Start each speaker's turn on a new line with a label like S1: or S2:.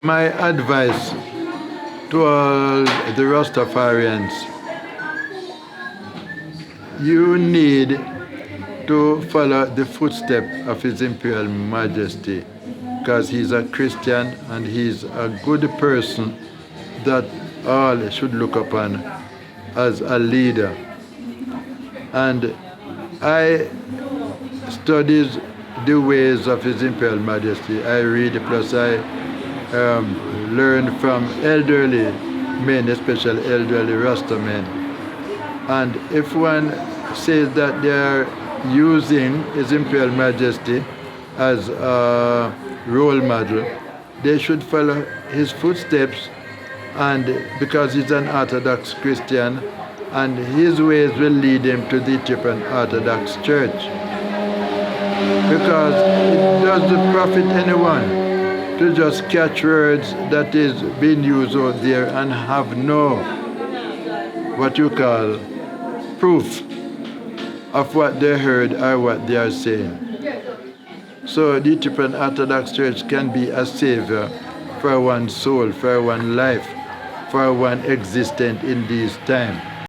S1: My advice to all the Rastafarians, you need to follow the footsteps of His Imperial Majesty, because he's a Christian and he's a good person that all should look upon as a leader. And I studied the ways of His Imperial Majesty. I read, plus I learn from elderly men, especially elderly Rasta men. And if one says that they are using His Imperial Majesty as a role model, they should follow his footsteps, and because he's an Orthodox Christian, and his ways will lead him to the Ethiopian Orthodox Church. Because it doesn't profit anyone to just catch words that is being used out there and have no, what you call, proof of what they heard or what they are saying. So the Ethiopian Orthodox Church can be a savior for one's soul, for one's life, for one existent in these times.